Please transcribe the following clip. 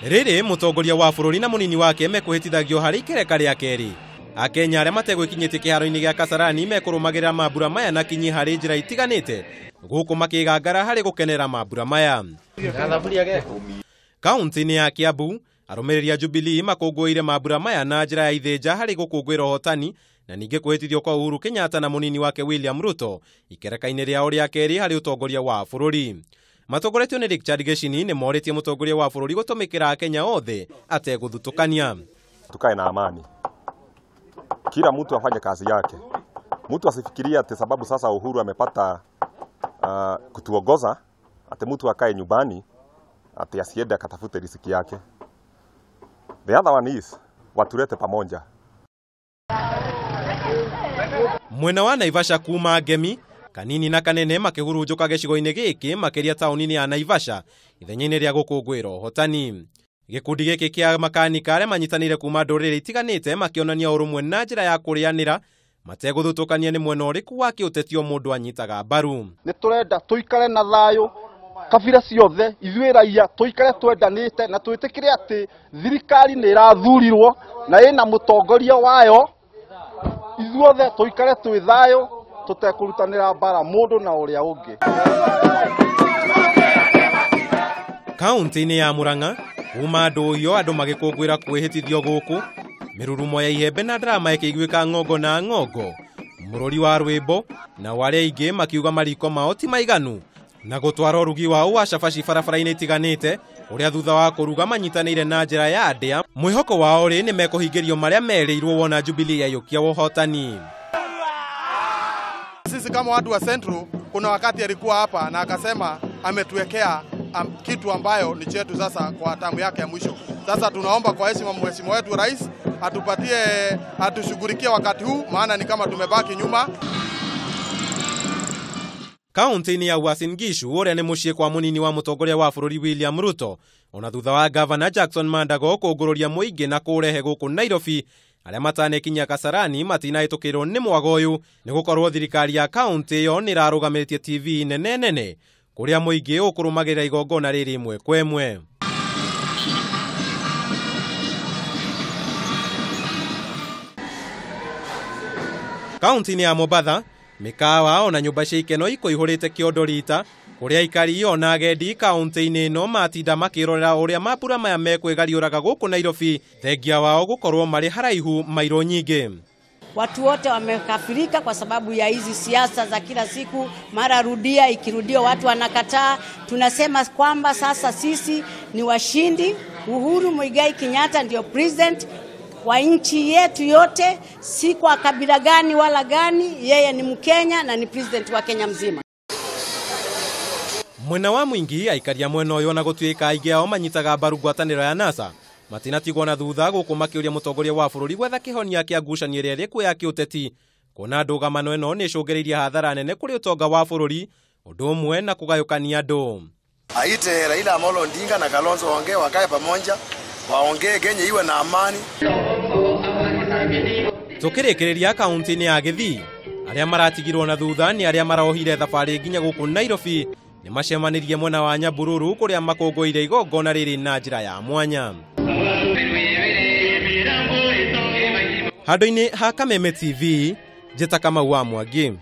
Riri mutongoria wa bururi na munini wake mekuhitithagio hari ikereka-ini. Akenya aria mategwikinyitie kiharo-ini gia Kasarani mekurumagirira mambura maya na kinyi hari njira itiganite guku makigangara hari gukenera mambura maya. Kaunti-ini ya Kiambu arumiriri a Jubilee makunguire mambura maya na njira ya ithinja hari gukunguira uhotani na ninge kwihitithio kwa Uhuru Kenyatta na munini wake William Ruto ikereka-ini riao riakeri hari utongoria wa bururi. Matongoretio ni icigo ni moritie mutongoria wa bururi gutumikira Akenya othe ateguthutukania. Tukae na amani. Kila mtu afanye kazi yake. Mtu asifikiria ati sababu sasa Uhuru amepata kutuongoza ati mtu akae nyumbani ati asiende akatafute riziki yake. The other one is watulete pamoja. Mwena wa Naivasha Kuma Ngemi kanini na kanene makihurunjuka gicigo-ini giki makiria tauni-ini ya Naivasha ithenya-ini ria gukunguira uhotani. Gikundi giki kia makanika aria manyitanire kuma nduriri itiganite makionania urumwe na njira ya kurianira mateguthutukania ni mwena uriku wa kiutetio mundu anyitaga mbaru. Ni turenda tuikare na thayo kabira ciothe ithuĩ raia tuikare twendanite na twitikire ati thirikari ni irathurirwo na ina mutongoria wayo. Ithuothe tuikare twi thayo tutekurutanira mbara mundu na uria ungi. Kaunti-ini ya Murang'a kuma nduhiu andu magikunguira kwihitithio guku mirurumo ya ihembe na drama ikiguika ngongo na ngongo murori wa rwimbo na wale ingi makiuga mariko mao ti maiganu na gutwara urugi wao wa cabaci barabara-ini itiganite uria thutha wa kuruga manyitanire na njira ya ndia mwihoko wao ri ni mekuhingirio maria merirwo wona Jubilee yayukia uhotani. Sisi kama watu wa Central kuna wakati alikuwa hapa na akasema ametuwekea kitu ambayo ni chetu sasa kwa tamu yake ya mwisho. Sasa tunaomba kwa heshima mheshimiwa wetu rais atushughulikie wakati huu maana ni kama tumebaki nyuma. Kaunti-ini ya Uasin Gishu uria ni mucii kwa munini wa mutongoria wa bururi William Ruto ona thutha wa Governor Jackson Mandago kungururia muingi na kurehe guku Nairobi aria matanekinya Kasarani matinahitukirwo ni mwago uyu ni gukorwo thirikari ya kaunti iyo ni rarugamitie TV nene kuria muingi ukurumagirira igongona riri imwe kwa imwe. Kaunti-ini ya Mombasa mikawa ona nyumba cia ikeno ikuihurite kiondo rita kuria aikari ona agendi kaunti-ini ino matinda makirorera uria mambura maya mekwigariuraga guku Nairobi thengia wao gukorwo mari haraihu mairo nyingi. Watu wote wamekafirika kwa sababu ya hizi siasa za kila siku, mara rudia ikirudio watu wanakataa. Tunasema kwamba sasa sisi ni washindi. Uhuru Kenyatta ndio president wa nchi yetu yote, si kwa kabila gani wala gani, yeye ni Mkenya na ni president wa Kenya mzima. Mwena wa mwingi aikaria mwena uyu na gutuika aige ao manyitaga mbaru ngwataniro ya NASA matinatigwo na thutha guku makiuria mutongoria wa bururi gwetha kihonia kia ngucanio iria riku ya kiuteti kuona ndugamano ino ni icungiriirie hathara nene kuri utonga wa bururi undu umwe na kugayukania andu. Aite Raila Amolo Odinga na Kalonzo waongee wakae pamoja waongee Kenya iwe na amani. Tukirikiria kaunti-ini ya Githii aria maratigirwo na thutha ni aria marohire thabari nginya guku Nairobi ni macemanirie mwena wa Bururi kuria makunguire igongona riri na njira ya mwanya. Handu-ini ha Kameme TV njeta kama wa Mwangi.